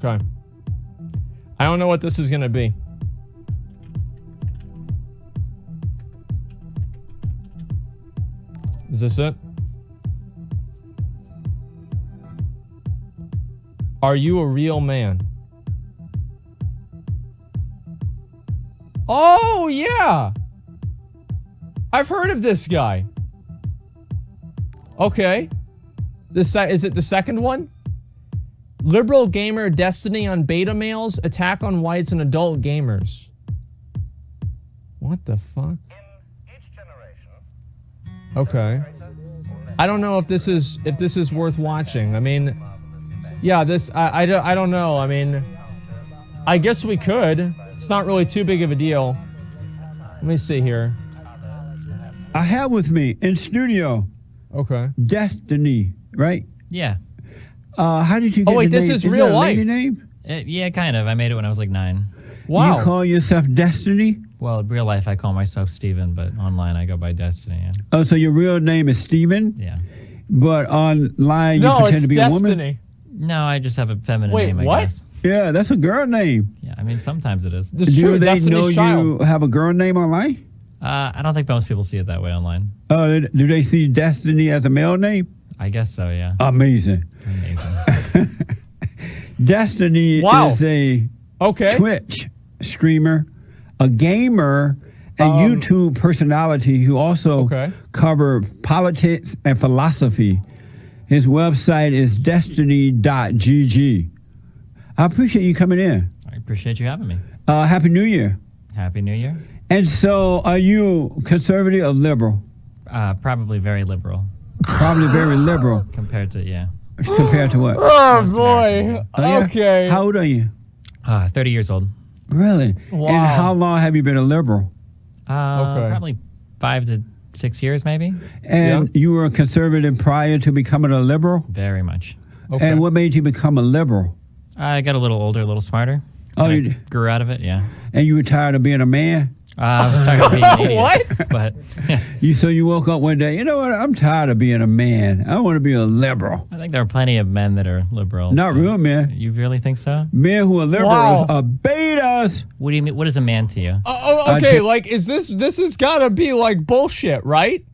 Okay. I don't know what this is going to be. Is this it? Are you a real man? Oh, yeah. I've heard of this guy. Okay. Is it the second one? Liberal gamer destiny on beta males, attack on whites and adult gamers. What the fuck? Okay. I don't know if this is worth watching. I mean, yeah, I don't know. I mean, I guess we could. It's not really too big of a deal. Let me see here. I have with me in studio. Okay. Destiny, right? Yeah. How did you get the name? This is real that a life. lady name? Yeah, kind of. I made it when I was like 9. Wow. You call yourself Destiny? Well, in real life, I call myself Steven, but online, I go by Destiny. Yeah. Oh, so your real name is Steven? Yeah. But online, you pretend to be Destiny. a woman? No, I just have a feminine name, I guess. Yeah, that's a girl name. Yeah, I mean, sometimes it is. This Do true. they Destiny's know Child. you have a girl name online? I don't think most people see it that way online. Oh, do they see Destiny as a male name? I guess so, yeah. Amazing. Amazing. Destiny is a Twitch streamer, a gamer, and YouTube personality who also cover politics and philosophy. His website is destiny.gg. I appreciate you coming in. I appreciate you having me. Happy New Year. Happy New Year. And so, are you conservative or liberal? Probably very liberal. Probably very liberal. Compared to, Compared to what? Oh, boy. Yeah? Okay. How old are you? 30 years old. Really? Wow. And how long have you been a liberal? Probably 5 to 6 years, maybe. And you were a conservative prior to becoming a liberal? Very much. Okay. And what made you become a liberal? I got a little older, a little smarter. Oh, you grew out of it, yeah. And you were tired of being a man? I was tired of being an idiot. What? But yeah. So you woke up one day, you know what? I'm tired of being a man. I want to be a liberal. I think there are plenty of men that are liberals. Not real men. You really think so? Men who are liberals are betas. What do you mean? What is a man to you? Okay, like, this has got to be like bullshit, right?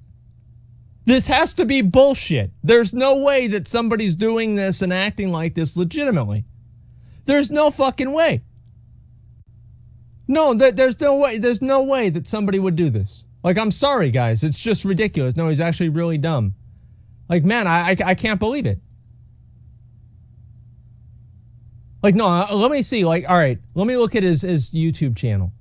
This has to be bullshit. There's no way that somebody's doing this and acting like this legitimately. There's no fucking way. No, there's no way. There's no way that somebody would do this. Like, I'm sorry, guys. It's just ridiculous. No, he's actually really dumb. Like, man, I can't believe it. Like, no, let me see. Like, all right, let me look at his YouTube channel.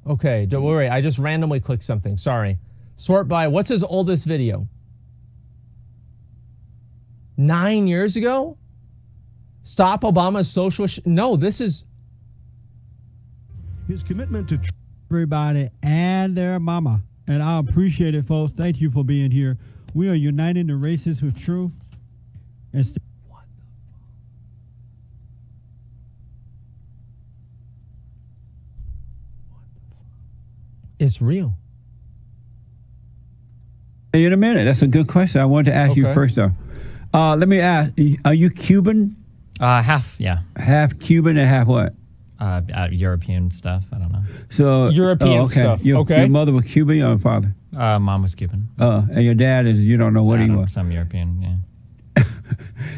Okay, don't worry. I just randomly clicked something. Sorry. Sort by, what's his oldest video? 9 years ago? Stop Obama's socialist. No, this is. His commitment to everybody and their mama. And I appreciate it, folks. Thank you for being here. We are uniting the races with truth. And What the fuck? It's real. Hey, in a minute. That's a good question. I wanted to ask you first, though. Let me ask, are you Cuban? Half, yeah. Half Cuban and half what? European stuff. I don't know. So European stuff. Your mother was Cuban or your father? Mom was Cuban. And your dad is, you don't know what he was? Some European, yeah.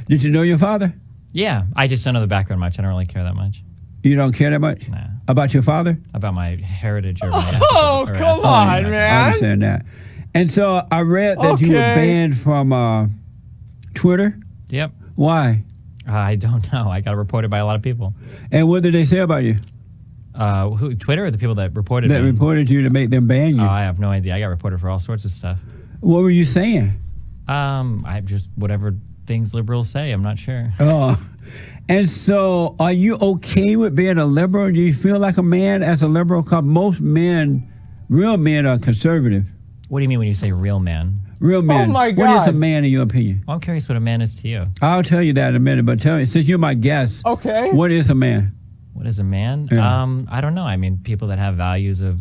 Did you know your father? Yeah, I just don't know the background much. I don't really care that much. You don't care that much? Nah. About your father? About my heritage. Or come on, man. I understand that. And so I read that you were banned from Twitter. Yep. Why? I don't know. I got reported by a lot of people. And what did they say about you? Who? Twitter or the people that reported me? That reported you to make them ban you? I have no idea. I got reported for all sorts of stuff. What were you saying? I just whatever things liberals say. I'm not sure. And so are you okay with being a liberal? Do you feel like a man as a liberal? Because most men, real men, are conservative. What do you mean when you say real man? Real man. Oh my God. What is a man in your opinion? Well, I'm curious what a man is to you. I'll tell you that in a minute, but tell me, since you're my guest, what is a man? What is a man? Yeah. I don't know. I mean, people that have values of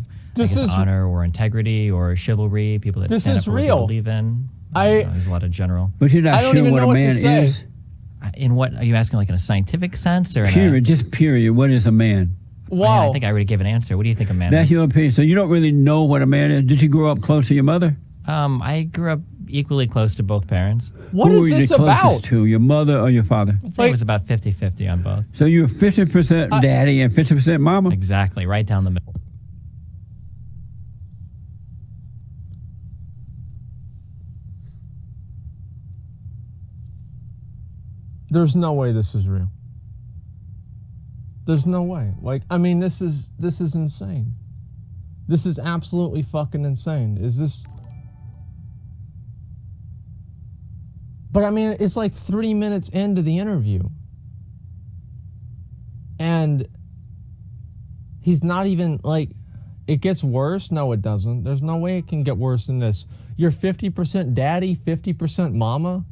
honor or integrity or chivalry, people that stand up for what they believe in. There's a lot of general. But you're not sure what a man is? In what are you asking? Like in a scientific sense, or Period. Just period. What is a man? Wow. I think I already gave an answer. What do you think a man That's is? your opinion. So you don't really know what a man is. Did you grow up close to your mother? I grew up equally close to both parents. What Who is were you this the closest about? to, your mother or your father? I'd say it was about 50-50 on both. So you were 50% daddy and 50% mama? Exactly, right down the middle. There's no way this is real. There's no way. Like, I mean, this is insane. This is absolutely fucking insane. Is this? But I mean, it's like 3 minutes into the interview. And he's not even like, it gets worse? No, it doesn't. There's no way it can get worse than this. You're 50% daddy, 50% mama?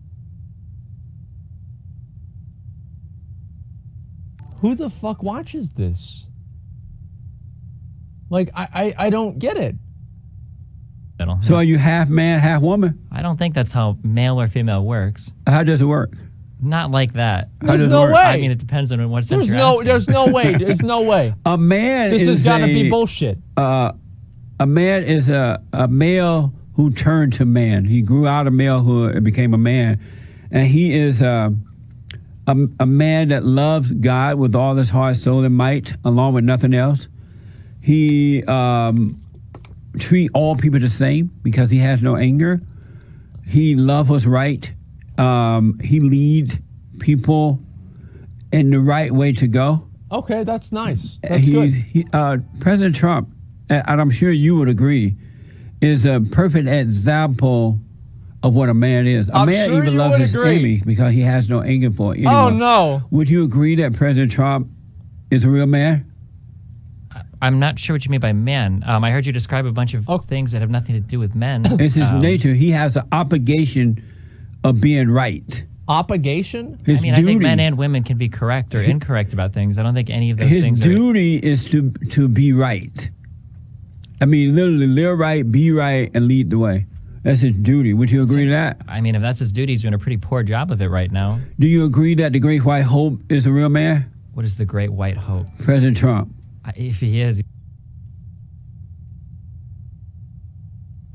Who the fuck watches this? Like, I don't get it. Middle. So are you half man, half woman? I don't think that's how male or female works. How does it work? Not like that. There's does it no work? way. I mean, it depends on what sense There's you're no asking. there's no way. There's no way. A man This is has got to be bullshit. A man is a male who turned to man. He grew out of malehood and became a man. And he is a man that loves God with all his heart, soul, and might, along with nothing else. He treat all people the same because he has no anger. He loves what's right. He lead people in the right way to go. Okay, that's nice. That's good. President Trump, and I'm sure you would agree, is a perfect example of what a man is. A I'm man sure even you loves would his agree. enemies because he has no anger for anyone. Oh no. Would you agree that President Trump is a real man? I'm not sure what you mean by man. I heard you describe a bunch of things that have nothing to do with men. It's his nature. He has an obligation of being right. Obligation? His I mean, duty, I think men and women can be correct or incorrect about things. I don't think any of those his things are... duty is to be right. I mean, literally live right, be right, and lead the way. That's his duty. Would you agree to that? I mean, if that's his duty, he's doing a pretty poor job of it right now. Do you agree that the Great White Hope is a real man? What is the Great White Hope? President Trump. If he is,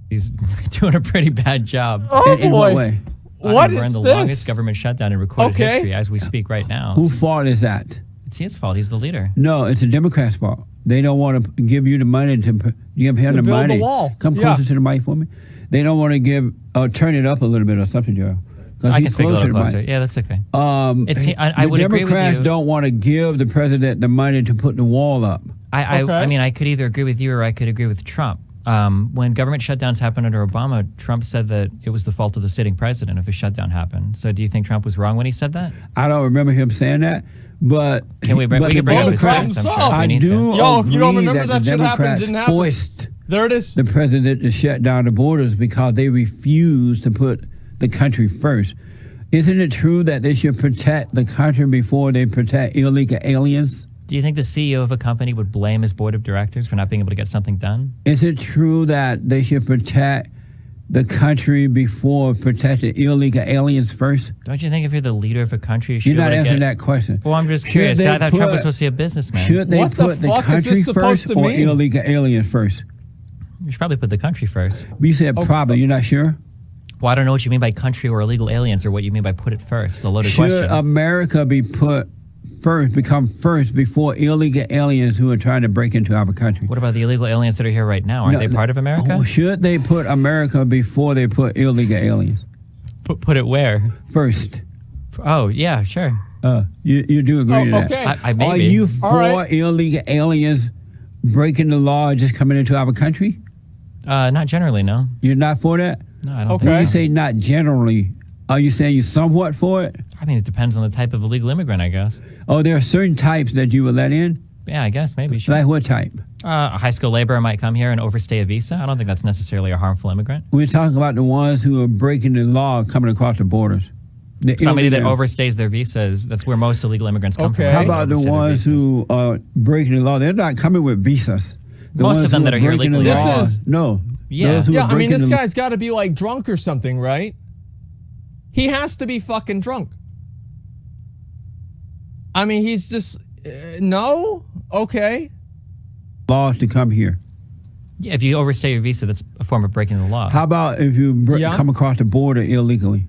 he's doing a pretty bad job. Oh In boy. what way? What We're in is the this? longest government shutdown in recorded Okay. history as we speak right now. Whose fault is that? It's his fault. He's the leader. No, it's the Democrats' fault. They don't want to give you the money to give him To the build money. the wall. Come Yeah. closer to the mic for me. They don't want to give turn it up a little bit or something, Joe. I can he's speak a closer little to the closer. mic. Yeah, that's okay. The I would agree with Democrats you. don't want to give the president the money to put the wall up. Okay. I mean, I could either agree with you or I could agree with Trump. When government shutdowns happened under Obama, Trump said that it was the fault of the sitting president if a shutdown happened. So do you think Trump was wrong when he said that? I don't remember him saying that, but Can we bring but we can the bring up his Democrats- tweets, I'm sure, if we I need do to. Yo, if you don't agree remember that the shit happened, it Democrats didn't happen. forced There it is. the president to shut down the borders because they refused to put the country first. Isn't it true that they should protect the country before they protect illegal aliens? Do you think the CEO of a company would blame his board of directors for not being able to get something done? Is it true that they should protect the country before protecting illegal aliens first? Don't you think if you're the leader of a country, you should You're be not able to answering get... that question. Well, I'm just Should curious. they I thought Trump was put- supposed to be a businessman. Should they What the put the fuck is country this supposed first to or mean? illegal aliens first? You should probably put the country first. You said probably. You're not sure? Well, I don't know what you mean by country or illegal aliens or what you mean by put it first. It's a loaded Should question. America be put first, become first before illegal aliens who are trying to break into our country? What about the illegal aliens that are here right now? Aren't they part of America? Oh, should they put America before they put illegal aliens? Put it where? First. Oh, yeah, sure. You do agree to that? Okay. I maybe. Are you All for right. illegal aliens breaking the law and just coming into our country? Not generally, no. You're not for that? No, I don't Okay. When you think so. say not generally, are you saying you're somewhat for it? I mean, it depends on the type of illegal immigrant, I guess. Oh, there are certain types that you would let in? Yeah, I guess, maybe. Sure. Like what type? A high school laborer might come here and overstay a visa. I don't think that's necessarily a harmful immigrant. We're talking about the ones who are breaking the law coming across the borders. The Somebody that illegal- overstays their visas, that's where most illegal immigrants come from. Okay. right? How They about the overstay their ones visas. who are breaking the law? They're not coming with visas. The Most ones of them who that are here breaking the legally. This law- is- No. Yeah. Those who Yeah, are I mean, breaking this the- guy's got to be like drunk or something, right? He has to be fucking drunk. I mean, he's just no. Okay. Laws to come here. Yeah, if you overstay your visa, that's a form of breaking the law. How about if you come across the border illegally?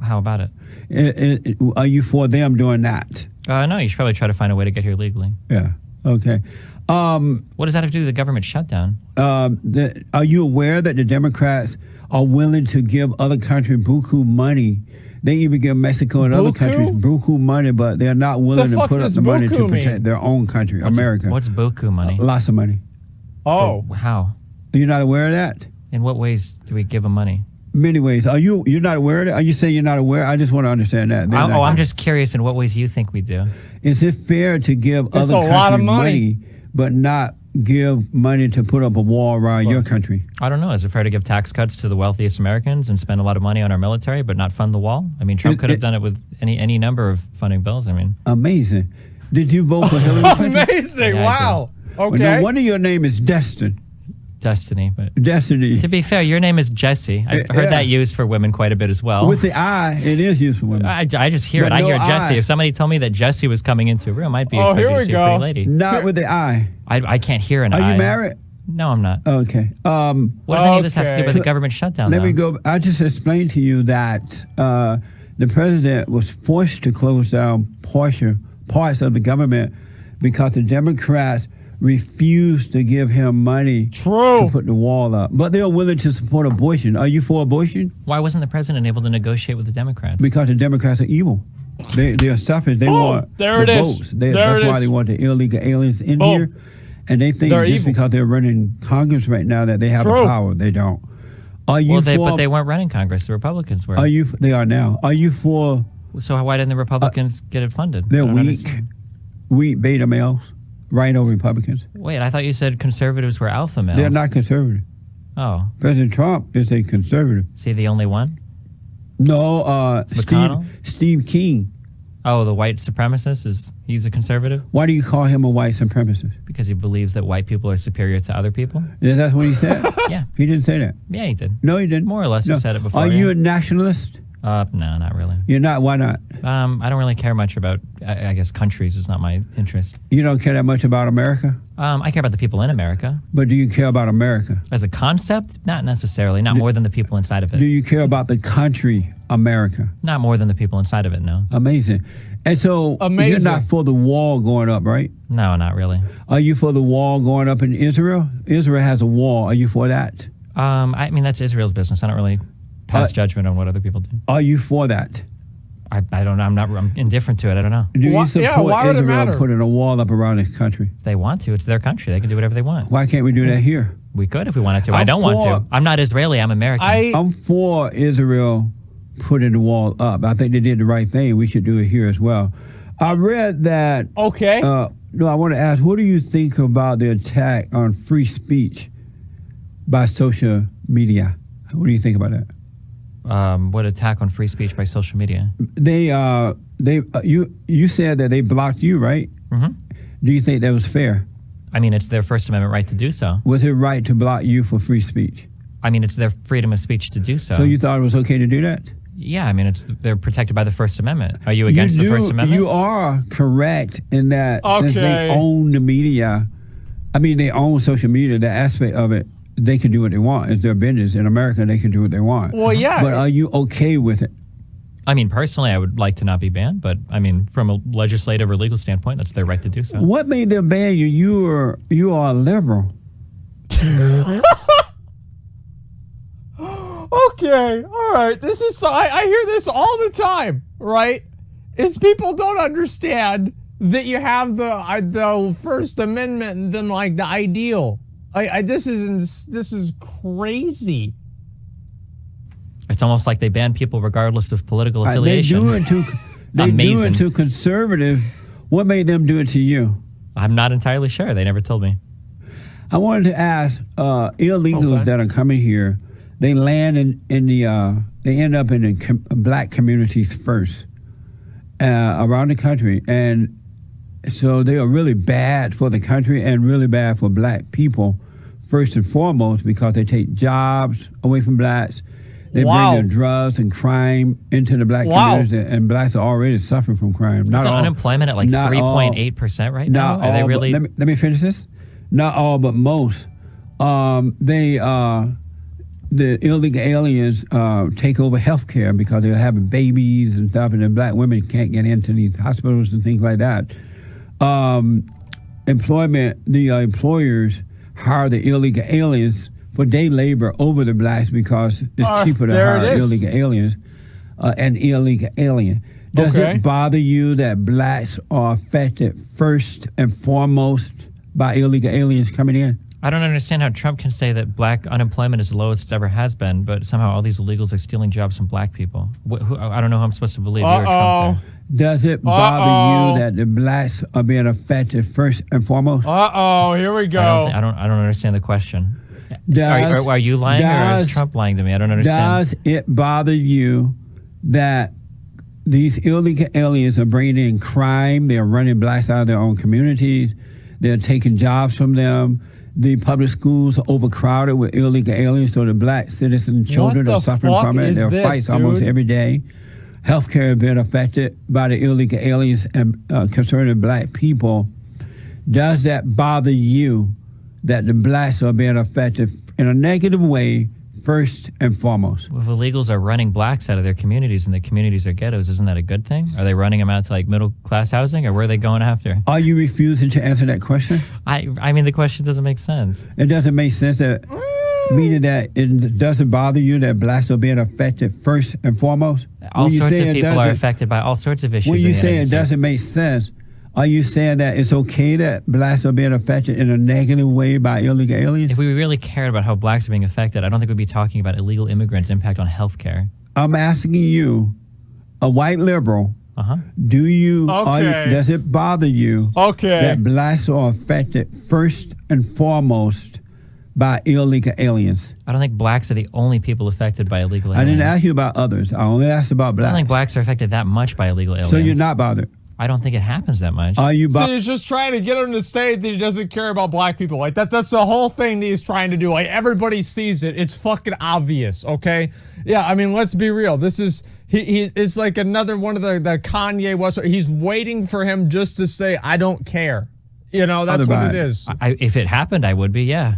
How about it? Are you for them doing that? No, you should probably try to find a way to get here legally. Yeah. Okay. What does that have to do with the government shutdown? Are you aware that the Democrats are willing to give other countries buku money? They even give Mexico and other countries buku money, but they're not willing to put up the money to protect their own country, America. What's buku money? Lots of money. Oh. How? You're not aware of that? In what ways do we give them money? Many ways. You're not aware of it? Are you saying you're not aware? I just want to understand that. I'm just curious in what ways you think we do. Is it fair to give It's other a lot of countries money. but not give money to put up a wall around your country? I don't know. Is it fair to give tax cuts to the wealthiest Americans and spend a lot of money on our military but not fund the wall? I mean, Trump could have done it with any number of funding bills. I mean, amazing. Did you vote for Hillary Clinton? Amazing. Yeah, Wow. Well, Okay. no wonder your name is Destin. Destiny. But Destiny. to be fair, your name is Jesse. I've heard that used for women quite a bit as well. With the I, it is used for women. I just hear But it. I no hear Jesse. I. If somebody told me that Jesse was coming into a room, I'd be expecting here to we see a go. pretty lady. Not with the I. I can't hear an Are I. you married? No, I'm not. Okay. What does any of this have to do with the government shutdown? Let though? me go. I just explained to you that the president was forced to close down parts of the government because the Democrats refused to give him money True. to put the wall up. But they're willing to support abortion. Are you for abortion? Why wasn't the president able to negotiate with the Democrats? Because the Democrats are evil. They're selfish. They want there the it is. votes. There That's it why is. they want the illegal aliens in Boom. here. And they think They're just evil. because they're running Congress right now that they have the True. power. They don't. Are you but they weren't running Congress. The Republicans were. They are now. Are you for? So why didn't the Republicans get it funded? They're I don't weak. understand. Weak beta males. Rhino Republicans. Wait, I thought you said conservatives were alpha males. They're not conservative. Oh, President Trump is a conservative. is he the only one? No, McConnell? Steve King. Oh, the white supremacist he's a conservative Why do you call him a white supremacist? because he believes that white people are superior to other people. Yeah, that's what he said. Yeah, He didn't say that. yeah, he did. No, he didn't. More or less, he No. said it before. Are yeah. you a nationalist? No, not really. You're not. Why not? I don't really care much about. I guess countries is not my interest. You don't care that much about America, I care about the people in America but do you care about America? as a concept. Not necessarily. Not more than the people inside of Do it. you care about the country America? Not more than the people inside of it. No. Amazing. And so you're Amazing. not for the wall going up, right? No, not really. Are you for the wall going up in Israel? Israel has a wall. Are you for that? I mean, that's Israel's business. I don't really pass judgment on what other people do. Are you for that? I don't know. I'm indifferent to it. I don't know. Do you Why- support yeah, why would it Israel matter? putting a wall up around the country? If they want to, it's their country. They can do whatever they want. Why can't we do that here? We could if we wanted to. I I'm don't want for- to. I'm not Israeli. I'm American. I'm for Israel putting the wall up. I think they did the right thing. We should do it here as well. I read that. Okay. No, I want to ask, what do you think about the attack on free speech by social media? What do you think about that? What attack on free speech by social media? You said that they blocked you, right? Mm-hmm. Do you think that was fair? I mean, it's their First Amendment right to do so. Was it right to block you for free speech? I mean, it's their freedom of speech to do so. So you thought it was okay to do that? Yeah, I mean, they're protected by the First Amendment. Are you against the First Amendment? You are correct in that since they Okay. own the media, I mean, they own social media, the aspect of it, they can do what they want. It's their business. In America, they can do what they want. Well, yeah. But are you okay with it? I mean, personally, I would like to not be banned, but I mean, from a legislative or legal standpoint, that's their right to do so. What made them ban you? You are a liberal. Okay, all right. This is so I hear this all the time, right? Is people don't understand that you have the First Amendment and then like the ideal. This is crazy. It's almost like they ban people regardless of political They affiliation. do it to they do Amazing. it to conservative. What made them do it to you? I'm not entirely sure. They never told me. I wanted to ask illegals Okay. that are coming here. They land in the they end up in the black communities first around the country, and so they are really bad for the country and really bad for black people first and foremost because they take jobs away from blacks. They Wow. bring the drugs and crime into the black Wow. communities, and blacks are already suffering from crime. Isn't all, unemployment at like not all- 3.8% right now? Not Are they all, really? but let me finish this. Not all, but most. The illegal aliens take over healthcare because they're having babies and stuff, and the black women can't get into these hospitals and things like that. The employers hire the illegal aliens for day labor over the blacks because it's cheaper to there it hire is. illegal aliens, an illegal alien. Does Okay. it bother you that blacks are affected first and foremost by illegal aliens coming in? I don't understand how Trump can say that black unemployment is the lowest it's ever has been, but somehow all these illegals are stealing jobs from black people. I don't know who I'm supposed to believe. You or Trump there. Does it bother you that the blacks are being affected first and foremost? Here we go. I don't understand the question. Does- Are you lying or is does- Trump lying to me? I don't understand. Does it bother you that these illegal aliens are bringing in crime? They're running blacks out of their own communities. They're taking jobs from them. The public schools are overcrowded with illegal aliens, so the black citizen children What are the suffering fuck from it. is There are this, fights almost dude? every day. Healthcare has been affected by the illegal aliens and concerning black people. Does that bother you that the blacks are being affected in a negative way first and foremost? If illegals are running blacks out of their communities and the communities are ghettos, isn't that a good thing? Are they running them out to like middle class housing, or where are they going after? Are you refusing to answer that question? I mean, the question doesn't make sense. It doesn't make sense that, meaning that it doesn't bother you that blacks are being affected first and foremost? All When you sorts say of it people are doesn't- affected by all sorts of issues. When in you the say United it States. doesn't make sense, are you saying that it's okay that blacks are being affected in a negative way by illegal aliens? If we really cared about how blacks are being affected, I don't think we'd be talking about illegal immigrants' impact on health care. I'm asking you, a white liberal, Uh-huh. do you, Okay. does it bother you Okay. that blacks are affected first and foremost by illegal aliens? I don't think blacks are the only people affected by illegal aliens. I didn't ask you about others. I only asked about I don't blacks. think blacks are affected that much by illegal aliens. So you're not bothered. I don't think it happens that much. Are you See, bothered? he's just trying to get him to say that he doesn't care about black people. Like that's the whole thing that he's trying to do. Like everybody sees it. It's fucking obvious, okay? Yeah, I mean, let's be real. This is he is like another one of the Kanye West. He's waiting for him just to say, I don't care. You know, that's what it is. If it happened, I would be, yeah.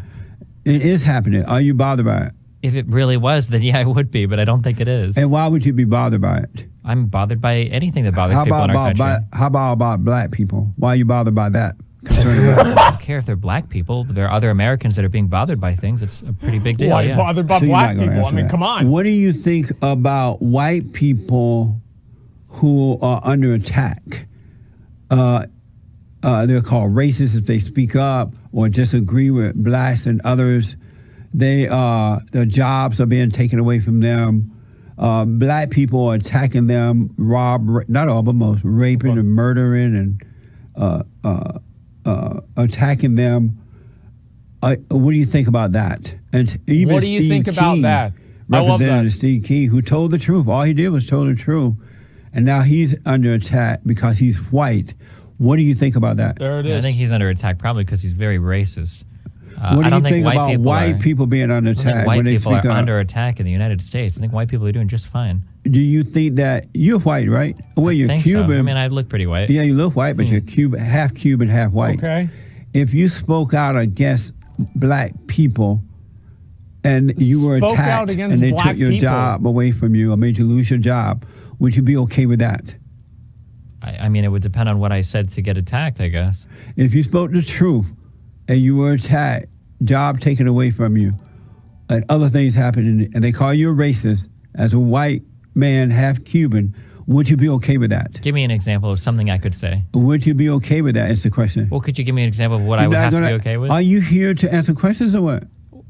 It is happening. Are you bothered by it? If it really was, then yeah, I would be, but I don't think it is. And why would you be bothered by it? I'm bothered by anything that bothers people in our country. How about black people? Why are you bothered by that? Concerning I black- don't care if they're black people. There are other Americans that are being bothered by things. It's a pretty big deal, Why yeah. bothered by So you're black not gonna people? I answer mean, that. come on. What do you think about white people who are under attack? They're called racist if they speak up or disagree with blacks and others. Their jobs are being taken away from them. Black people are attacking them, not all, but most, raping and murdering and attacking them. What do you think about that? And even What do you think about that? I love Representative that. Steve King, who told the truth. All he did was told the truth. And now he's under attack because he's white. What do you think about that? There it Yeah, I is. think he's under attack probably because he's very racist. What do I you don't think about white are- people being under I don't think attack white when they people speak are up? under attack in the United States. I think white people are doing just fine. Do you think that you're white, right? Well, you're think Cuban. So. I mean, I look pretty white. Yeah, you look white, but you're Cuban, half Cuban, half white. Okay. If you spoke out against black people and you were Spoke out attacked against and they black took your people. job away from you or made you lose your job, would you be okay with that? I mean, it would depend on what I said to get attacked, I guess. If you spoke the truth and you were attacked, job taken away from you, and other things happening, and they call you a racist as a white man, half Cuban, would you be okay with that? Give me an example of something I could say. Would you be okay with that? Is the question. Well, could you give me an example of what I You're would not have to gonna- be okay with? Are you here to answer questions or what?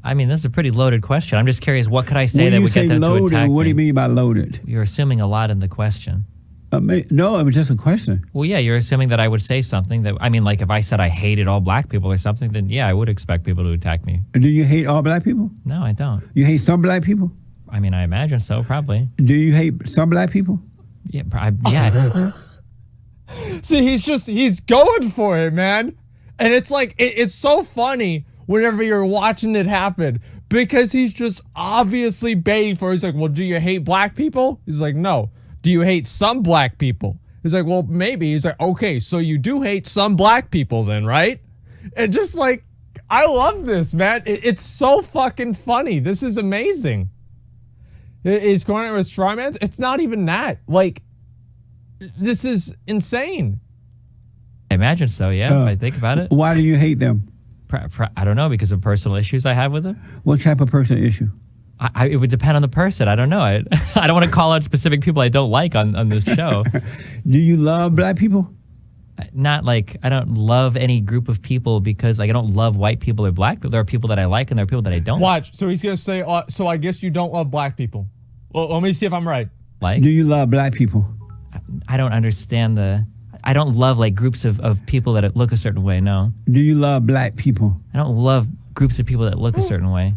I mean, this is a pretty loaded question. I'm just curious, what could I say When that you would say get them to loaded, attack what do me? you mean by loaded? You're assuming a lot in the question. No, it was just a question. Well, yeah, you're assuming that I would say something that, I mean, like if I said I hated all black people or something, then yeah, I would expect people to attack me. Do you hate all black people? No, I don't. You hate some black people? I mean, I imagine so, probably. Do you hate some black people? Yeah, yeah. See, he's going for it, man. And it's like, it's so funny whenever you're watching it happen because he's just obviously baiting for. He's like, well, do you hate black people? He's like, no. Do you hate some black people? He's like, well, maybe. He's like, okay, so you do hate some black people then, right? And just like, I love this, man. It's so fucking funny. This is amazing. Is going with straw man? It's not even that. Like, this is insane. I imagine so, yeah, if I think about it. Why do you hate them? I don't know, because of personal issues I have with them. What type of personal issue? It would depend on the person. I don't know. I don't want to call out specific people I don't like on this show. Do you love black people? Not like, I don't love any group of people because like I don't love white people or black people. There are people that I like and there are people that I don't Watch. So he's going to say, so I guess you don't love black people. Well, let me see if I'm right. like. Do you love black people? I don't understand I don't love like groups of people that look a certain way, no. Do you love black people? I don't love groups of people that look a certain way.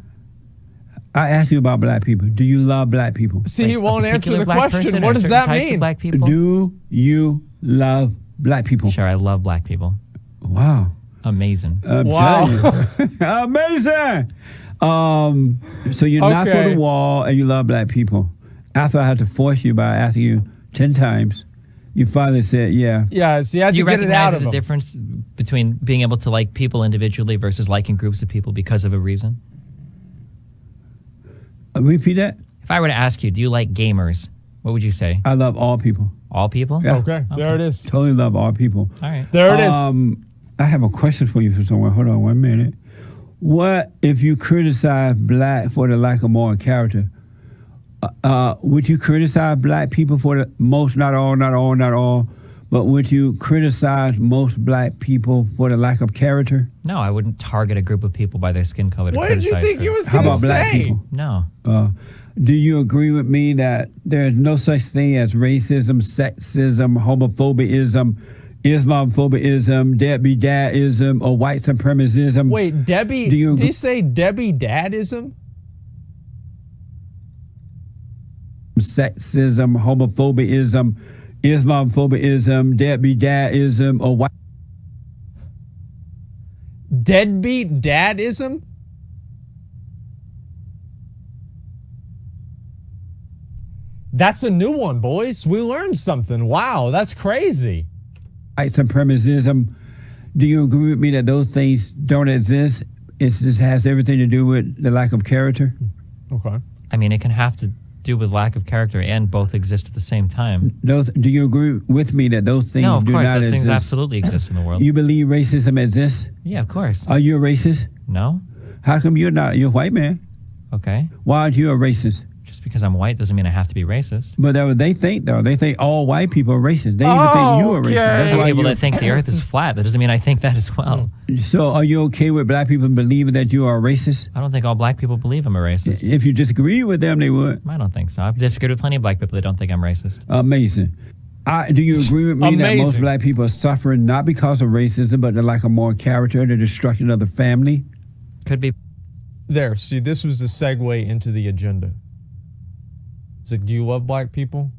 I asked you about black people. Do you love black people? See, Like he won't a answer particular the black question. person What or does certain that types of mean? black people? Do you love black people? Sure, I love black people. Wow. Amazing. Wow. Telling you. Amazing. So you're not for Okay. the wall and you love black people. After I had to force you by asking you 10 times, you finally said, yeah. Yeah, so you had Do to you get it out recognize of there's a him. difference between being able to like people individually versus liking groups of people because of a reason? Repeat that. If I were to ask you, do you like gamers? What would you say? I love all people. All people? Yeah. Okay, there it is. Totally love all people. All right. There it is. I have a question for you for someone. Hold on 1 minute. What if you criticize black for the lack of moral character? Would you criticize black people for the most, not all, but would you criticize most black people for the lack of character? No, I wouldn't target a group of people by their skin color to What did you criticize think them. he was How going to about black say? people? No. Do you agree with me that there's no such thing as racism, sexism, homophobism, Islamophobism, deadbeat dadism, or white supremacism? Wait, Debbie, Do you did agree- he say Debbie Dadism? Sexism, homophobism, Islamophobism, deadbeat dadism, or white. Deadbeat Dadism? That's a new one, boys. We learned something. Wow, that's crazy. White supremacism. Do you agree with me that those things don't exist? It just has everything to do with the lack of character. Okay. I mean, it can have to do with lack of character and both exist at the same time. Do you agree with me that those things No, of do course, not those exist? things absolutely exist in the world. You believe racism exists? Yeah, of course. Are you a racist? No? How come you're not? You're a white man. Okay. Why aren't you a racist? Just because I'm white doesn't mean I have to be racist. But they think, though. They think all white people are racist. They even think you are Okay. racist. That's Some why people you're- that think the earth is flat, that doesn't mean I think that as well. So are you okay with black people believing that you are a racist? I don't think all black people believe I'm a racist. If you disagree with them, they would. I don't think so. I've disagreed with plenty of black people that don't think I'm racist. Amazing. Do you agree with me that most Amazing. black people are suffering not because of racism, but the lack of moral character, the destruction of the family? Could be. There, see, this was the segue into the agenda. It's like, do you love black people?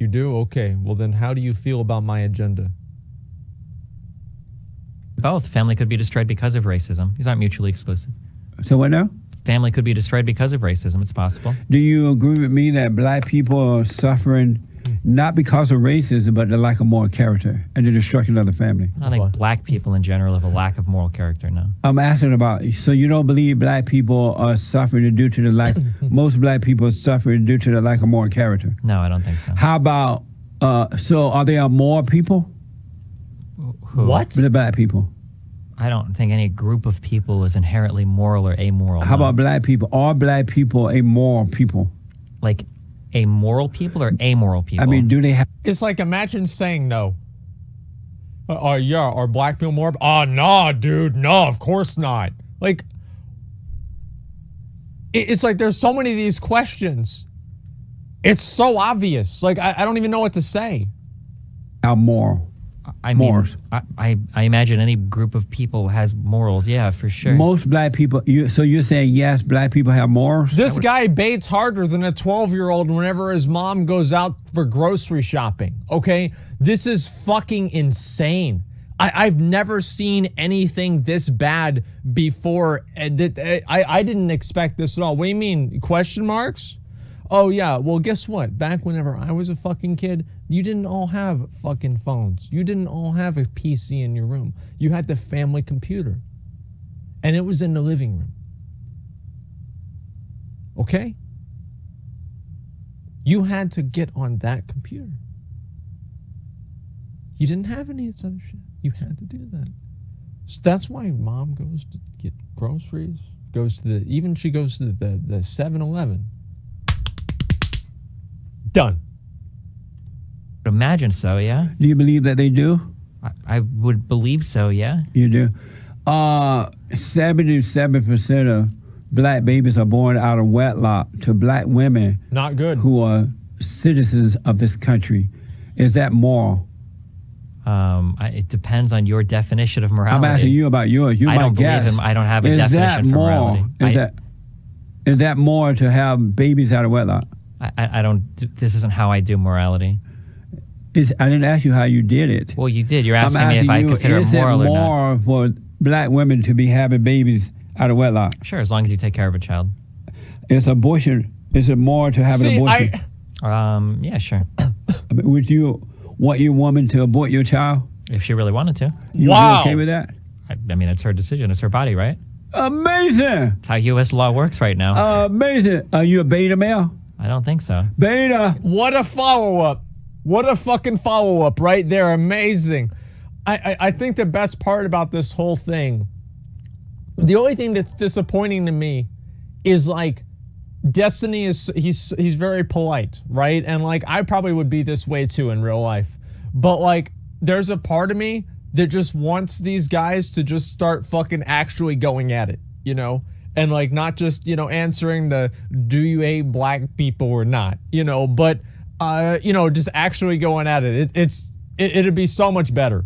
You do? Okay. Well, then how do you feel about my agenda? Both. Family could be destroyed because of racism. These aren't mutually exclusive. So what now? Family could be destroyed because of racism. It's possible. Do you agree with me that black people are suffering not because of racism, but the lack of moral character and the destruction of the family? I don't think What? black people in general have a lack of moral character, no. I'm asking about, so you don't believe black people are suffering due to the lack, most black people are suffering due to the lack of moral character. No, I don't think so. How about, so are there more people Who? What? than the black people? I don't think any group of people is inherently moral or amoral. How no. about black people? Are black people a moral people? Like amoral people or amoral people? I mean, do they have, It's like, imagine saying no. Yeah, are black people more? Oh, no, dude. No, of course not. Like, it's like there's so many of these questions. It's so obvious. Like, I don't even know what to say. are moral? I mean, morals. I imagine any group of people has morals. Yeah, for sure. Most black people, so you're saying yes, black people have morals? This guy baits harder than a 12-year-old whenever his mom goes out for grocery shopping, okay? This is fucking insane. I've never seen anything this bad before. And I didn't expect this at all. What do you mean? Question marks? Oh, yeah. Well, guess what? Back whenever I was a fucking kid, you didn't all have fucking phones. You didn't all have a PC in your room. You had the family computer. And it was in the living room. Okay? You had to get on that computer. You didn't have any of this other shit. You had to do that. So that's why mom goes to get groceries, she goes to the 7-Eleven. Done. Imagine so, yeah. Do you believe that they do? I would believe so, yeah. You do. 77% of black babies are born out of wedlock to black women. Not good. Who are citizens of this country. Is that moral? It depends on your definition of morality. I'm asking you about yours. I don't believe him. I don't have a definition for morality. Is that more to have babies out of wedlock? I don't. This isn't how I do morality. I didn't ask you how you did it. Well, you did. You're asking me if I consider it moral or not. Is it more for black women to be having babies out of wedlock? Sure, as long as you take care of a child. Is abortion? Is it more to have an abortion? Yeah, sure. Would you want your woman to abort your child? If she really wanted to. You okay with that? I mean, it's her decision. It's her body, right? Amazing. That's how U.S. law works right now. Amazing. Are you a beta male? I don't think so. Beta. What a follow-up. What a fucking follow-up right there. Amazing. I think the best part about this whole thing, the only thing that's disappointing to me is like Destiny he's very polite, right? And like I probably would be this way too in real life. But like there's a part of me that just wants these guys to just start fucking actually going at it, you know? And like not just, you know, answering the do you hate black people or not, you know, but you know, just actually going at it. It'd be so much better.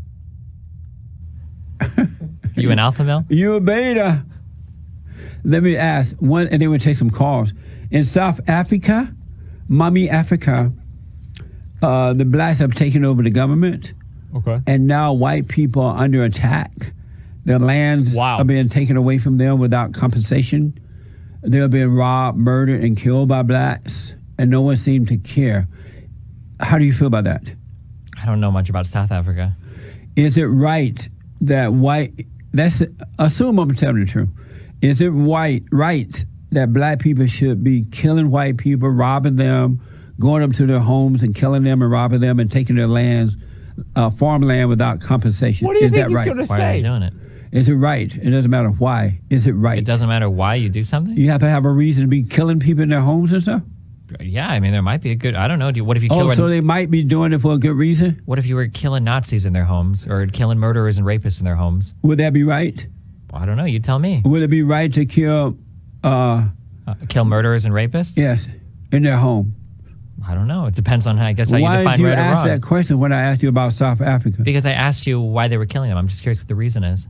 You an alpha male? You a beta. Let me ask one, and then we'll take some calls. In South Africa, Mommy Africa, the blacks have taken over the government. Okay. And now white people are under attack. Their lands are being taken away from them without compensation. They're being robbed, murdered, and killed by blacks, and no one seemed to care. How do you feel about that? I don't know much about South Africa. Is it right that assume I'm telling the truth. Is it right that black people should be killing white people, robbing them, going up to their homes and killing them and robbing them and taking their lands, farmland without compensation? What do you think he's going to say? Why are you doing it? Is it right? It doesn't matter why. Is it right? It doesn't matter why you do something? You have to have a reason to be killing people in their homes and stuff? Yeah, I mean, there might be a good, I don't know. What if you kill... so they might be doing it for a good reason? What if you were killing Nazis in their homes or killing murderers and rapists in their homes? Would that be right? Well, I don't know. You tell me. Would it be right to kill... kill murderers and rapists? Yes, in their home. I don't know. It depends on, how you define right or wrong. Why did you ask that question when I asked you about South Africa? Because I asked you why they were killing them. I'm just curious what the reason is.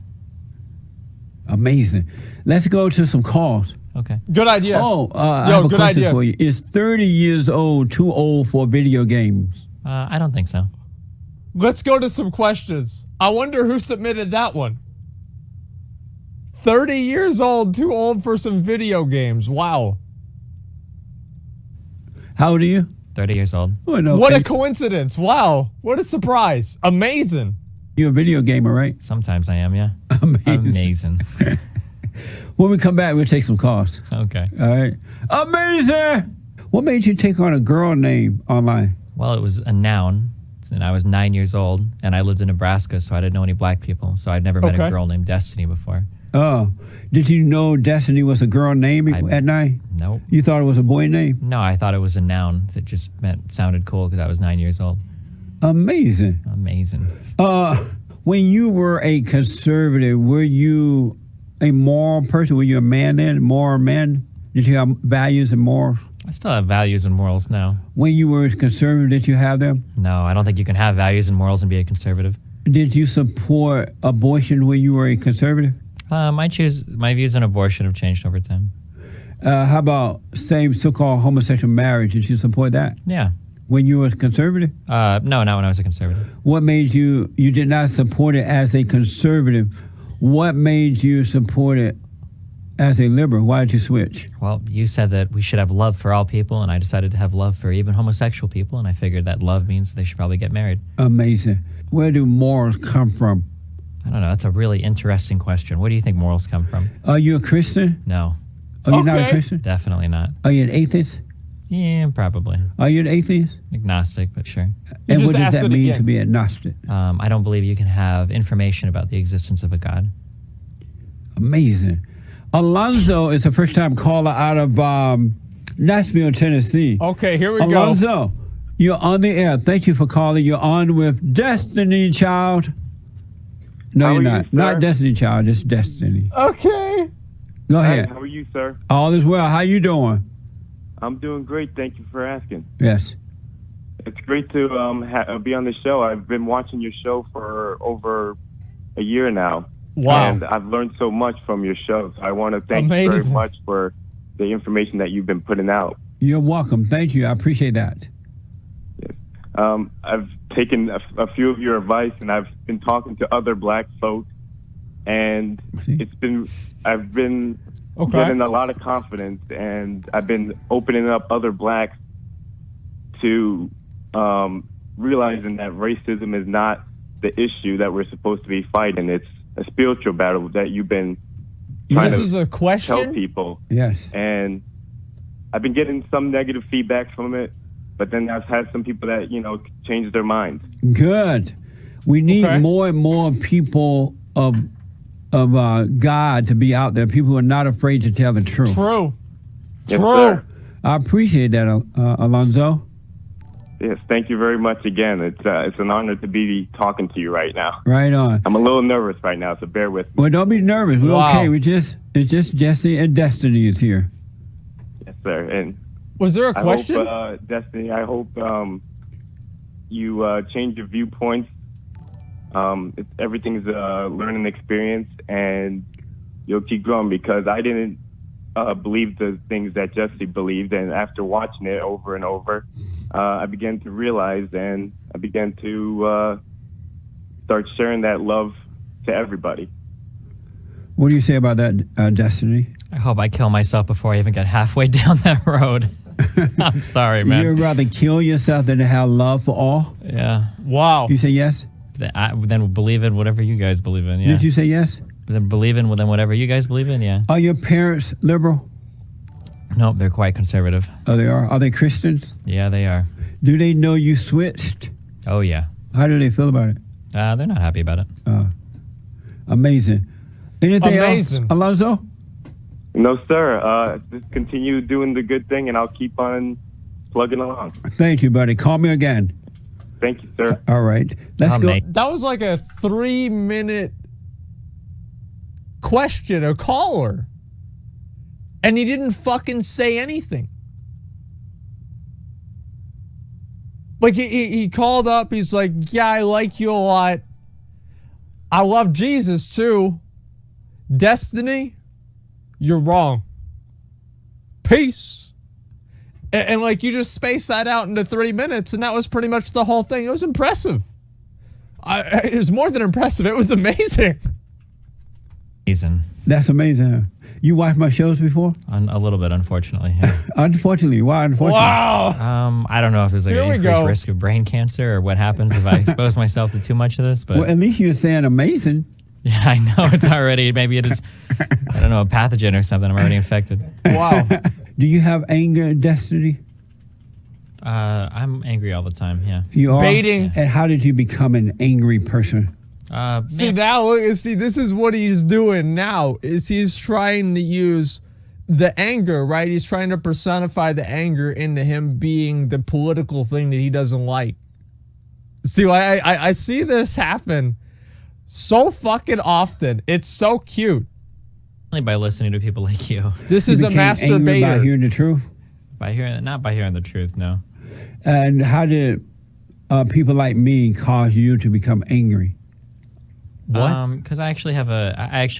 Amazing. Let's go to some calls. Okay. Good idea. I have a question for you. Is 30 years old too old for video games? I don't think so. Let's go to some questions. I wonder who submitted that one. 30 years old, too old for some video games. Wow. How old are you? 30 years old. Oh, no. What a coincidence. Wow. What a surprise. Amazing. You're a video gamer, right? Sometimes I am, yeah. Amazing. When we come back, we'll take some calls. Okay. All right. Amazing. What made you take on a girl name online? Well, it was a noun, and I was 9 years old, and I lived in Nebraska, so I didn't know any black people, so I'd never met a girl named Destiny before. Oh. Did you know Destiny was a girl name at 9? Nope. You thought it was a boy name? No, I thought it was a noun that just sounded cool because I was 9 years old. Amazing. Amazing. When you were a conservative, were you a moral person? Were you a man then? Moral man? Did you have values and morals? I still have values and morals now. When you were a conservative, did you have them? No, I don't think you can have values and morals and be a conservative. Did you support abortion when you were a conservative? My views on abortion have changed over time. How about so-called homosexual marriage? Did you support that? Yeah. when you were conservative? No, not when I was a conservative. What made you did not support it as a conservative? What made you support it as a liberal? Why did you switch? Well, you said that we should have love for all people, and I decided to have love for even homosexual people, and I figured that love means they should probably get married. Amazing. Where do morals come from? I don't know. That's a really interesting question. Where do you think morals come from? Are you a Christian? No, Are you not a Okay. Christian? definitely not. Are you an atheist? Yeah, probably. Are you an atheist? Agnostic, but sure. And just what does asked that it mean again. to be agnostic? I don't believe you can have information about the existence of a God. Amazing. Alonzo is a first-time caller out of Nashville, Tennessee. Okay, here we go. Alonzo, you're on the air. Thank you for calling. You're on with Destiny Child. No, How you're are you, not. sir? Not Destiny Child, just Destiny. Okay. Go Hi, ahead. how are you, sir? All is well. How you doing? I'm doing great. Thank you for asking. Yes. It's great to be on the show. I've been watching your show for over a year now. Wow. And I've learned so much from your show. So I want to thank you very Amazing. much for the information that you've been putting out. You're welcome. Thank you. I appreciate that. I've taken a few of your advice, and I've been talking to other black folks, and I've been Okay. getting a lot of confidence, and I've been opening up other blacks to realizing that racism is not the issue that we're supposed to be fighting. It's a spiritual battle that you've been trying This to is a tell question. people. Yes. And I've been getting some negative feedback from it, but then I've had some people that, changed their minds. Good. We need Okay. more and more people of God to be out there. People who are not afraid to tell the truth. True. Yes, True. sir. I appreciate that, Alonzo. Yes, thank you very much again. It's an honor to be talking to you right now. Right on. I'm a little nervous right now, so bear with me. Well, don't be nervous. We're Wow. okay. It's just Jesse and Destiny is here. Yes, sir. And Was there a I question? hope, Destiny, I hope you change your viewpoints. Everything's a learning experience, and you'll keep growing, because I didn't believe the things that Jesse believed, and after watching it over and over, I began to realize, and I began to start sharing that love to everybody. What do you say about that, Destiny? I hope I kill myself before I even get halfway down that road. I'm sorry, man. You'd rather kill yourself than to have love for all? Yeah. Wow. You say yes? Then believe in whatever you guys believe in. Yeah. Did you say yes? Then believe in whatever you guys believe in. Yeah. Are your parents liberal? Nope, they're quite conservative. Oh, they are. Are they Christians? Yeah, they are. Do they know you switched? Oh yeah. How do they feel about it? They're not happy about it. Amazing. Anything Amazing. else, Alonzo? No, sir. Just continue doing the good thing, and I'll keep on plugging along. Thank you, buddy. Call me again. Thank you, sir. All right. Let's go. Mate. That was like a 3-minute question, a caller. And he didn't fucking say anything. Like, he called up, he's like, yeah, I like you a lot. I love Jesus too. Destiny, you're wrong. Peace. And like, you just spaced that out into 3 minutes, and that was pretty much the whole thing. It was impressive. It was more than impressive. It was amazing. Reason. That's amazing. Huh? You watched my shows before? A little bit, unfortunately. Yeah. Unfortunately. Why unfortunately? Wow. I don't know if there's like Here an we increased go. risk of brain cancer or what happens if I expose myself to too much of this. But Well, at least you're saying amazing. yeah, I know it's already. Maybe it is. I don't know, a pathogen or something. I'm already infected. Wow. Do you have anger, Destiny? I'm angry all the time. Yeah. You are? Baiting. And how did you become an angry person? See, Man, now, this is what he's doing now, is he's trying to use the anger, right? He's trying to personify the anger into him being the political thing that he doesn't like. See, I see this happen so fucking often. It's so cute. only by listening to people like you. This You is a became angry by masturbator. hearing the truth? Not by hearing the truth, no. And how did people like me cause you to become angry? What? Because I actually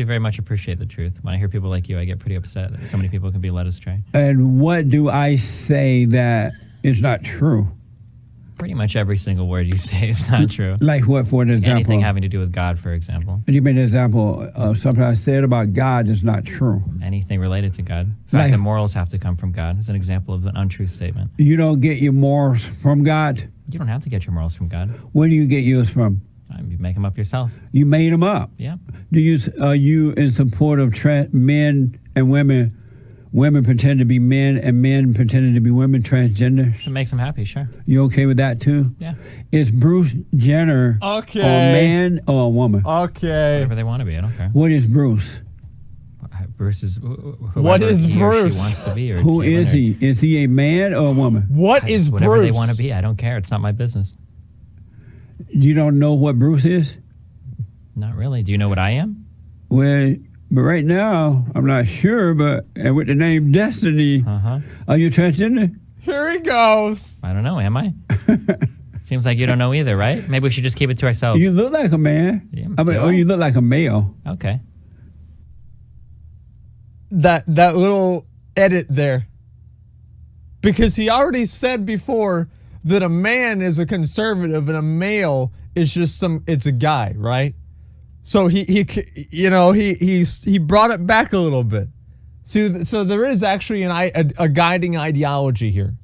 very much appreciate the truth. When I hear people like you, I get pretty upset that so many people can be led astray. And what do I say that is not true? Pretty much every single word you say is not true. Like what, for an example? Anything having to do with God, for example. You mean an example of something I said about God is not true? Anything related to God. The fact Like- that morals have to come from God is an example of an untrue statement. You don't get your morals from God? You don't have to get your morals from God. Where do you get yours from? You make them up yourself. You made them up. Yeah. Are you in support of men and women pretend to be men and men pretending to be women, transgenders? If it makes them happy, sure. You okay with that too? Yeah. Is Bruce Jenner Okay. a man or a woman? Okay. Whatever they want to be. I don't care. What is Bruce? Bruce is whoever What is he or Bruce? she wants to be. Or Who Caitlin is or- he? Is he a man or a woman? What is Whatever Bruce? they want to be. I don't care. It's not my business. You don't know what Bruce is? Not really. Do you know what I am? Well, but right now, I'm not sure, but and with the name Destiny, Uh-huh. are you transgender? Here he goes. I don't know. Am I? Seems like you don't know either, right? Maybe we should just keep it to ourselves. You look like a man. Yeah, I mean, do or I? you look like a male. Okay. That little edit there. Because he already said before that a man is a conservative and a male is just it's a guy, right? So he brought it back a little bit. So there is actually a guiding ideology here.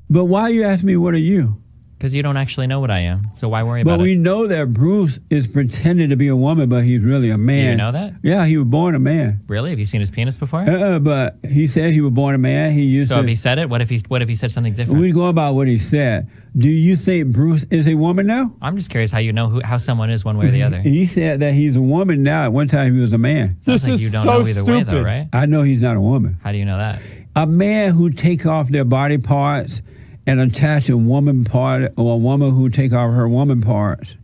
But why you ask me what are you? Because you don't actually know what I am. So why worry But about we it? know that Bruce is pretending to be a woman, but he's really a man. Do you know that? Yeah, he was born a man. Really? Have you seen his penis before? But he said he was born a man. He used So to. if he said it, what if he said something different? We go about what he said. Do you think Bruce is a woman now? I'm just curious how you know how someone is one way or the other. He said that he's a woman now. At one time, he was a man. This Sounds like is you don't so know either way, stupid. though, right? I know he's not a woman. How do you know that? A man who take off their body parts and attach a woman part, or a woman who take off her woman parts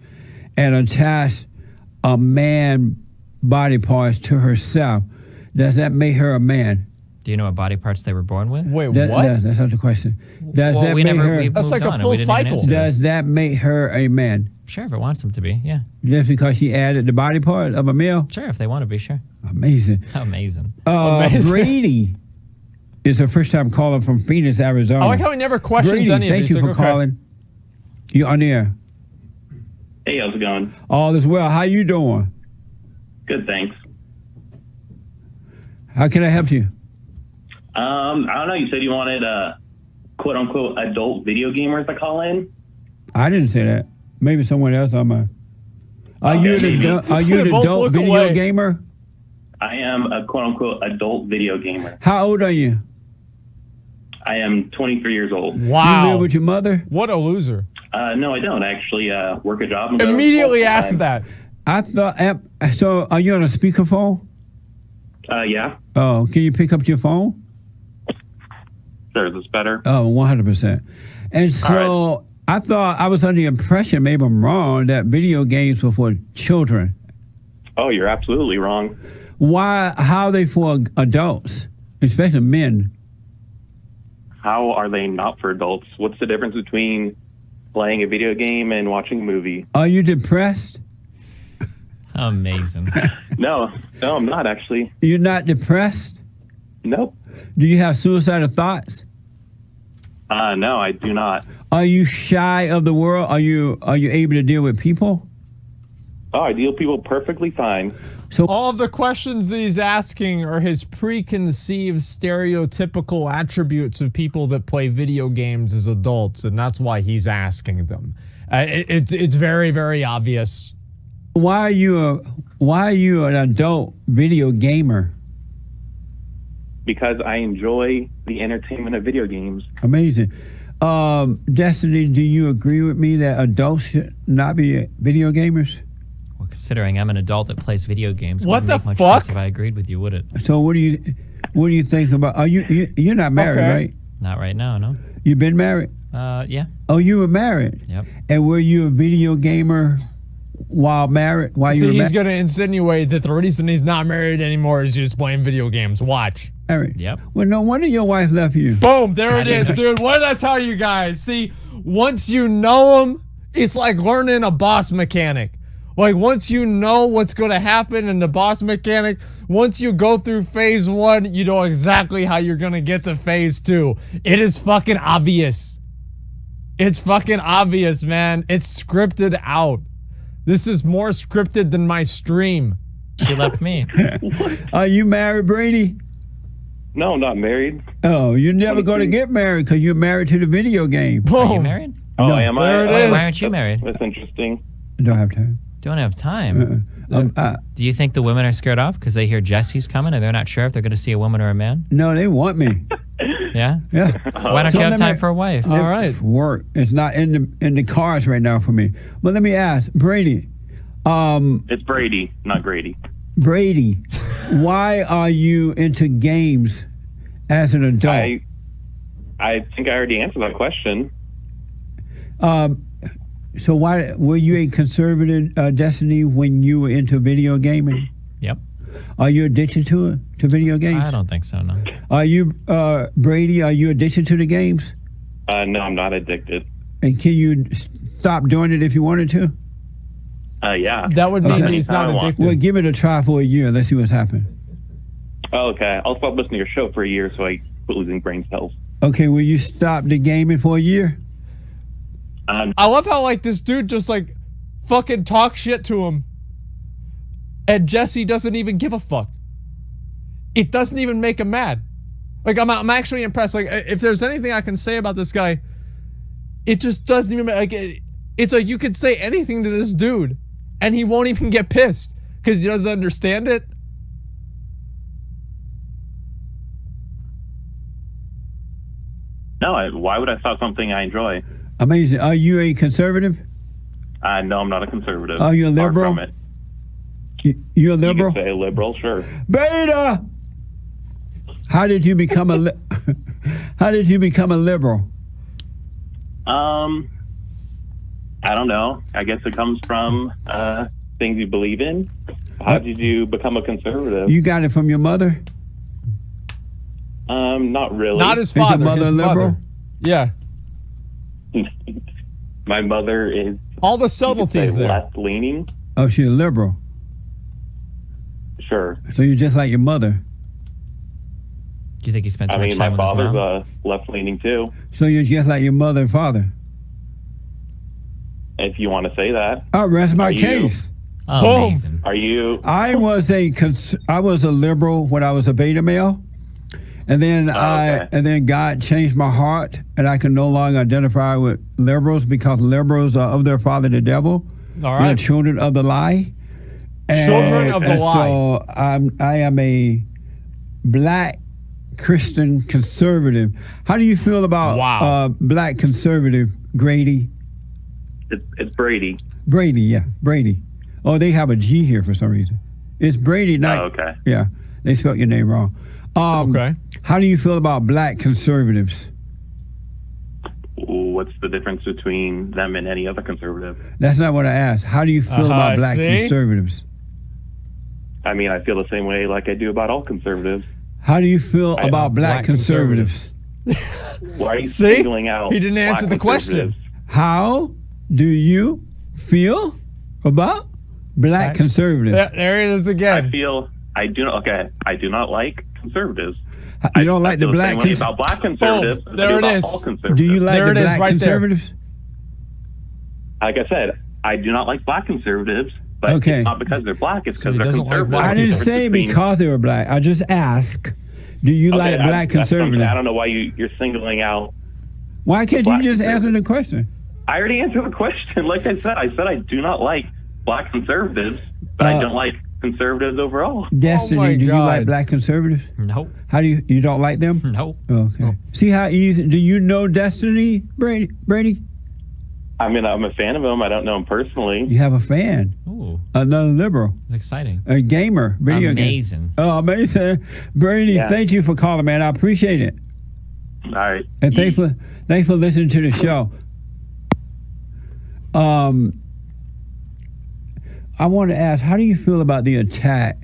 and attach a man body parts to herself, does that make her a man? Do you know what body parts they were born with? Wait, That's what? not the question. Does Well, that we make never. her? We That's moved like a on and full we didn't even cycle. answer this. Does that make her a man? Sure, if it wants them to be. Yeah. Just because she added the body part of a male? Sure, if they want to be. Sure. Amazing. Amazing. Amazing. Brady is a first-time caller from Phoenix, Arizona. I like how he never questions Brady, any of thank these. you for Like, okay. calling. You on the air. Hey, how's it going? All is well. How you doing? Good, thanks. How can I help you? I don't know. You said you wanted quote unquote adult video gamers to call in. I didn't say that. Maybe someone else on my. Are you Okay. an adult, are you an Both adult look video away. gamer? I am a quote unquote adult video gamer. How old are you? I am 23 years old. You Wow. live with your mother? What a loser. No, I don't. I actually work a job. And go Immediately full-time. asked that. I thought. So, are you on a speakerphone? Yeah. Oh, can you pick up your phone? Sure, is this better? Oh, 100%. And so I thought I was under the impression, maybe I'm wrong, that video games were for children. Oh, you're absolutely wrong. Why? How are they for adults, especially men? How are they not for adults? What's the difference between playing a video game and watching a movie? Are you depressed? Amazing. No, I'm not actually. You're not depressed? Nope. Do you have suicidal thoughts? No, I do not. Are you shy of the world? Are you able to deal with people? Oh, I deal with people perfectly fine. All of the questions that he's asking are his preconceived stereotypical attributes of people that play video games as adults, and that's why he's asking them. It's very, very obvious. Why are you an adult video gamer? Because I enjoy the entertainment of video games. Amazing. Destiny, do you agree with me that adults should not be video gamers? Well, considering I'm an adult that plays video games, What wouldn't the make much fuck? sense if I agreed with you, would it? So what do you think about? Are you're not married, Okay. right? Not right now, no. You've been married? Yeah. Oh, you were married. Yep. And were you a video gamer while married? While you See, were he's going to insinuate that the reason he's not married anymore is just playing video games. Watch. married? Yep. Well, no wonder your wife left you. Boom, there it is, dude. What did I tell you guys? See, once you know him, it's like learning a boss mechanic. Like, once you know what's going to happen in the boss mechanic, once you go through phase 1, you know exactly how you're going to get to phase 2. It is fucking obvious. It's fucking obvious, man. It's scripted out. This is more scripted than my stream. She left me. Are you married, Brady? No, I'm not married. Oh, you're never going to get married because you're married to the video game. Are you Boom. married? Oh, No. am I? There it Oh, is. Why aren't you married? That's interesting. I don't have time. Don't have time. Do you think the women are scared off because they hear Jesse's coming and they're not sure if they're going to see a woman or a man? No, they want me. Yeah? Yeah. Why don't So you have let time me- for a wife? All right. Work. It's not in the cards right now for me. But let me ask, Brady. It's Brady, not Grady. Brady, why are you into games as an adult? I think I already answered that question. So why were you a conservative, Destiny, when you were into video gaming? Yep. Are you addicted to it, to video games? I don't think so, no. Are you, Brady, are you addicted to the games? No, I'm not addicted. And can you stop doing it if you wanted to? Yeah. That would mean Anytime he's I not want. addicted. Well, give it a try for a year. Let's see what's happened. Oh, okay. I'll stop listening to your show for a year so I quit losing brain cells. Okay, will you stop the gaming for a year? I love how like this dude just like fucking talks shit to him. And Jesse doesn't even give a fuck. It doesn't even make him mad. Like I'm actually impressed. Like if there's anything I can say about this guy, it just doesn't even like it's like you could say anything to this dude and he won't even get pissed because he doesn't understand it. No, why would I stop something I enjoy? Amazing. Are you a conservative? No, I'm not a conservative. Are you a Far liberal? from it. You a You liberal? could say a liberal, sure. Beta. How did you become a How did you become a liberal? I don't know. I guess it comes from things you believe in. How did you become a conservative? You got it from your mother? Not really. Not his Is your father. mother His liberal? mother. Yeah. My mother is All the you could say subtleties there. left leaning. Oh, she's a liberal. Sure. So you're just like your mother. Do you think he spent too I much mean, my time with his father's mom? left leaning too. So you're just like your mother and father. If you want to say that. I rest my Are you- case. Amazing. Are you? I was I was a liberal when I was a beta male, and then okay. God changed my heart, and I can no longer identify with liberals because liberals are of their father the devil. All They're right. children of the lie. Children of the and lie. So I am a black Christian conservative. How do you feel about Wow. black conservative Grady? It's Brady. Brady, yeah, Brady. Oh, they have a G here for some reason. It's Brady, not. Oh, okay. Yeah, they spelled your name wrong. Okay. How do you feel about black conservatives? What's the difference between them and any other conservative? That's not what I asked. How do you feel about black see? conservatives? I mean, I feel the same way like I do about all conservatives. How do you feel about black conservatives? Why are you See? singling out? He didn't answer black the question. conservatives? How do you feel about black conservatives? Yeah, there it is again. I feel I do not like conservatives. You don't like I the feel black same way cons- about black conservatives. Boom. as I There do it about is. all conservatives. Do you like There the it is, black right there. conservatives? Like I said, I do not like black conservatives, but Okay. it's not because they're black. It's So because he they're doesn't like conservative. black I didn't There's a say difference between- because they were black. I just ask, do you like Okay, black that's something- conservatives? I don't know why you're singling out. Why can't you black just answer conservatives. the question? I already answered the question. Like I said I do not like black conservatives, but I don't like conservatives overall. Destiny, my do you like God. black conservatives? Nope. How do you don't like them? Nope. Okay. See how easy? Do you know Destiny, Brady? I mean, I'm a fan of him. I don't know him personally. You have a fan, Ooh, another liberal, it's exciting. a gamer, video game. Amazing. Oh, amazing, Brady! Yeah. Thank you for calling, man. I appreciate it, All right. and thanks for listening to the show. I want to ask, how do you feel about the attack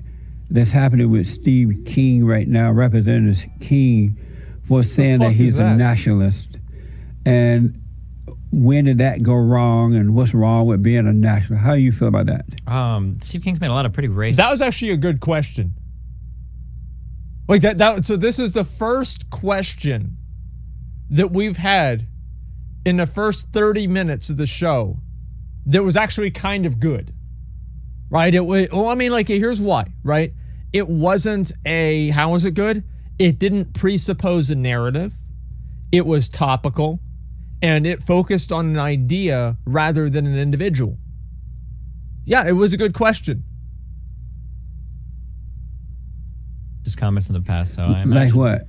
that's happening with Steve King right now, Representative King, for saying that fuck he's is a that? nationalist? And when did that go wrong, and what's wrong with being a nationalist? How do you feel about that? Steve King's made a lot of pretty racist. That was actually a good question. Like that so this is the first question that we've had in the first 30 minutes of the show that was actually kind of good, right? It was, well, I mean, like, here's why, right? It wasn't how was it good? It didn't presuppose a narrative. It was topical, and it focused on an idea rather than an individual. Yeah, it was a good question. Just comments in the past, so I Like imagine. what?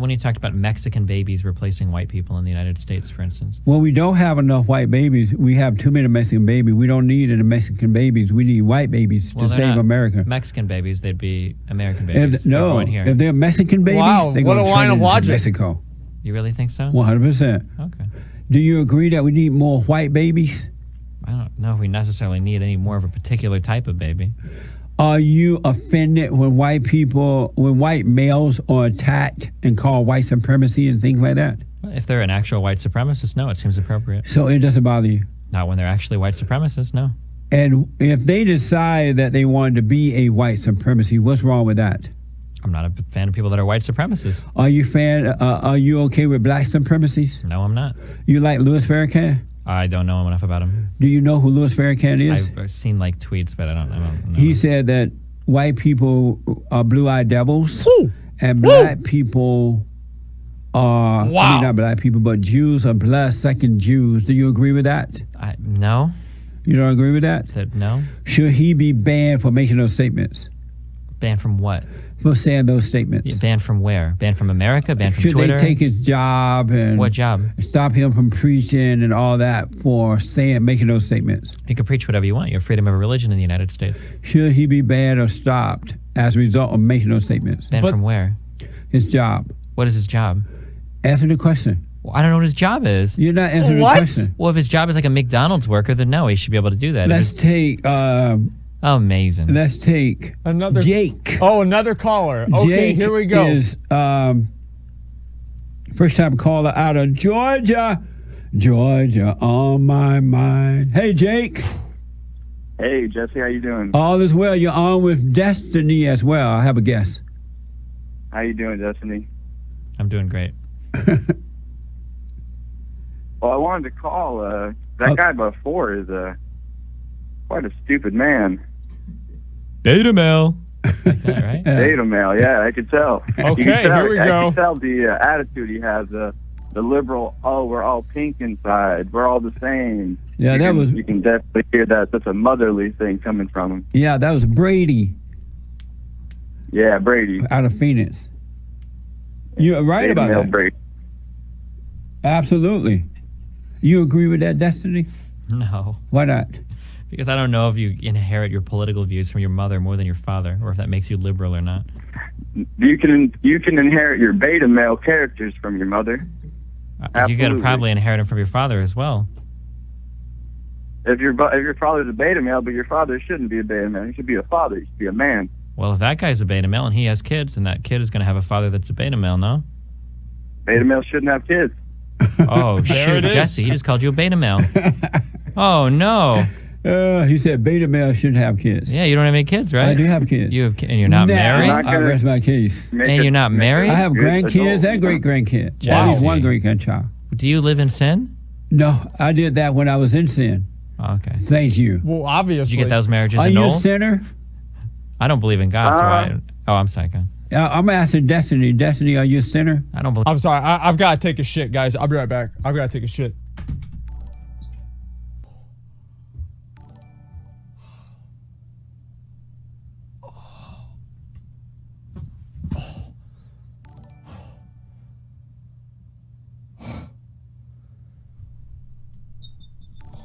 When you talked about Mexican babies replacing white people in the United States, for instance. Well, we don't have enough white babies. We have too many Mexican babies. We don't need any Mexican babies. We need white babies Well, to they're save not America. Mexican babies, they'd be American babies. If, no, Born here. if they're Mexican babies, Wow, they're what going a to line turn of into logic. Mexico. You really think so? 100%. Okay. Do you agree that we need more white babies? I don't know if we necessarily need any more of a particular type of baby. Are you offended when white males are attacked and called white supremacy and things like that? If they're an actual white supremacist, no, it seems appropriate. So it doesn't bother you. Not when they're actually white supremacists, no. And if they decide that they wanted to be a white supremacy, what's wrong with that? I'm not a fan of people that are white supremacists. Are you okay with black supremacies? No, I'm not. You like Louis Farrakhan? I don't know enough about him. Do you know who Louis Farrakhan is? I've seen like tweets, but I don't know. He said that white people are blue-eyed devils, Woo! and Woo! black people are, I Wow. mean, not black people, but Jews are blood-sucking Jews. Do you agree with that? No. You don't agree with that? No. Should he be banned for making those statements? Banned from what? For saying those statements? Yeah, banned from where? Banned from America? Banned from Should Twitter? they take his job and What job? stop him from preaching and all that for making those statements? You can preach whatever you want. You have freedom of religion in the United States. Should he be banned or stopped as a result of making those statements? Banned But- from where? His job. What is his job? Answer the question. Well, I don't know what his job is. You're not answering What? the question. Well, if his job is like a McDonald's worker, then no, he should be able to do that. If Let's his- take Amazing. Another Jake. Oh, another caller. Okay, Jake here we go. is first time caller out of Georgia. Georgia on my mind. Hey, Jake. Hey, Jesse, how you doing? All is well. You're on with Destiny as well. I have a guess. How you doing, Destiny? I'm doing great. Well, I wanted to call. That guy before is quite a stupid man. Beta male. Like that, right? Beta male, yeah, I could tell. Okay, You could tell, here we I go. could tell the attitude he has. The liberal, oh, we're all pink inside. We're all the same. Yeah, that was You can definitely hear that. That's a motherly thing coming from him. that was Brady Yeah, Brady. out of Phoenix. You're right Beta about male that. Brady. Absolutely. You agree with that, Destiny? No. Why not? Because I don't know if you inherit your political views from your mother more than your father, or if that makes you liberal or not. You can inherit your beta male characters from your mother. You got to Absolutely. probably inherit them from your father as well. If your father's a beta male, but your father shouldn't be a beta male. He should be a father. He should be a man. Well, if that guy's a beta male and he has kids, then that kid is going to have a father that's a beta male, no? Beta males shouldn't have kids. Oh, There shoot, it is. Jesse, he just called you a beta male. Oh, no. He said beta male shouldn't have kids. Yeah, you don't have any kids, right? I do have kids. You have, and you're not Nah, married? Not I gonna- rest my case. And you're not married? I have Good grandkids adult, and great grandkids. Wow. At least one great grandchild. Do you live in sin? No, I did that when I was in sin. Oh, okay. Thank you. Well, Did obviously. you get those marriages Are you a annulled? sinner? I don't believe in God, so I... Oh, I'm sorry, go ahead. I'm asking Destiny. Destiny, are you a sinner? I don't believe... I'm sorry. I've got to take a shit, guys. I'll be right back. I've got to take a shit.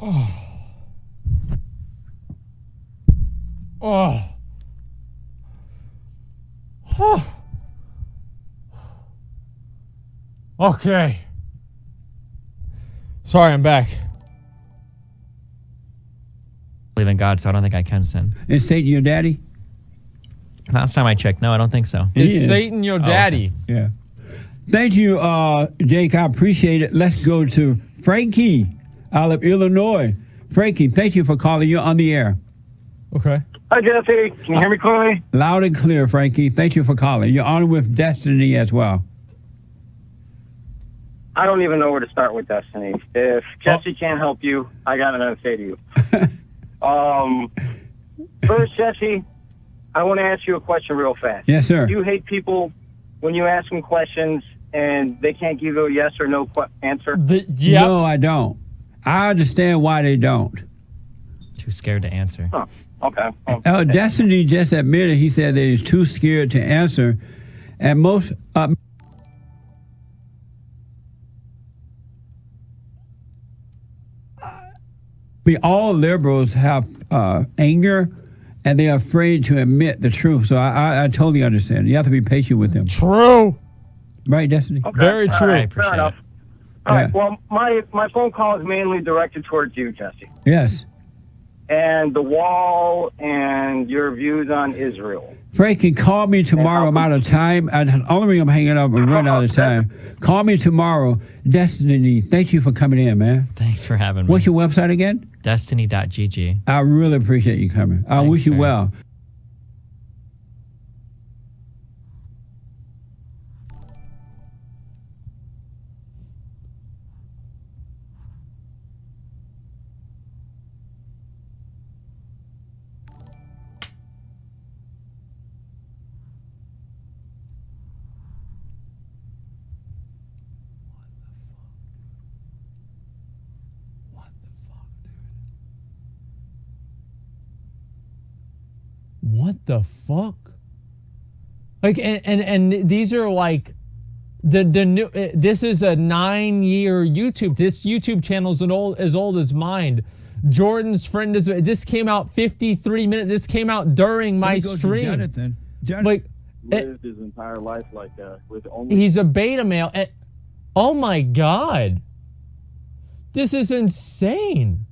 Oh. Oh. Okay. Sorry, I'm back. believe in God, so I don't think I can sin. Is Satan your daddy? Last time I checked, no, I don't think so. He Is is. Satan your okay. daddy? Yeah. Thank you, Jake. I appreciate it. Let's go to Frankie out of Illinois. Frankie, thank you for calling. You're on the air. Okay. Hi, Jesse. Can you hear me clearly? Loud and clear, Frankie. Thank you for calling. You're on with Destiny as well. I don't even know where to start with Destiny. If Jesse can't help you, I got nothing to say to you. First, Jesse, I want to ask you a question real fast. Yes, sir. Do you hate people when you ask them questions and they can't give you a yes or no answer? Yeah. No, I don't. I understand why they don't. Too scared to answer. Huh. Okay. Destiny just admitted, he said that he's too scared to answer. And most... all liberals have anger, and they're afraid to admit the truth. So I totally understand. You have to be patient with them. True. Right, Destiny? Okay. Very true. I Fair appreciate enough. it. All right. Yeah. Well, my phone call is mainly directed towards you, Jesse, Yes. and the wall and your views on Israel. Frank can call me tomorrow. I'm out of time. The only reason I'm hanging up and run out of time. Call me tomorrow. Destiny, thank you for coming in, man. Thanks for having me. What's your website again? Destiny.gg. I really appreciate you coming. I Thanks, wish you sir. well. What the fuck? Like, and these are like the new. This is a 9-year YouTube. This YouTube channel is as old as mine. Jordan's friend is. This came out 53 minutes. This came out during my stream. Jonathan. Like, lived his entire life like that with only. he's a beta male. Oh my god, this is insane.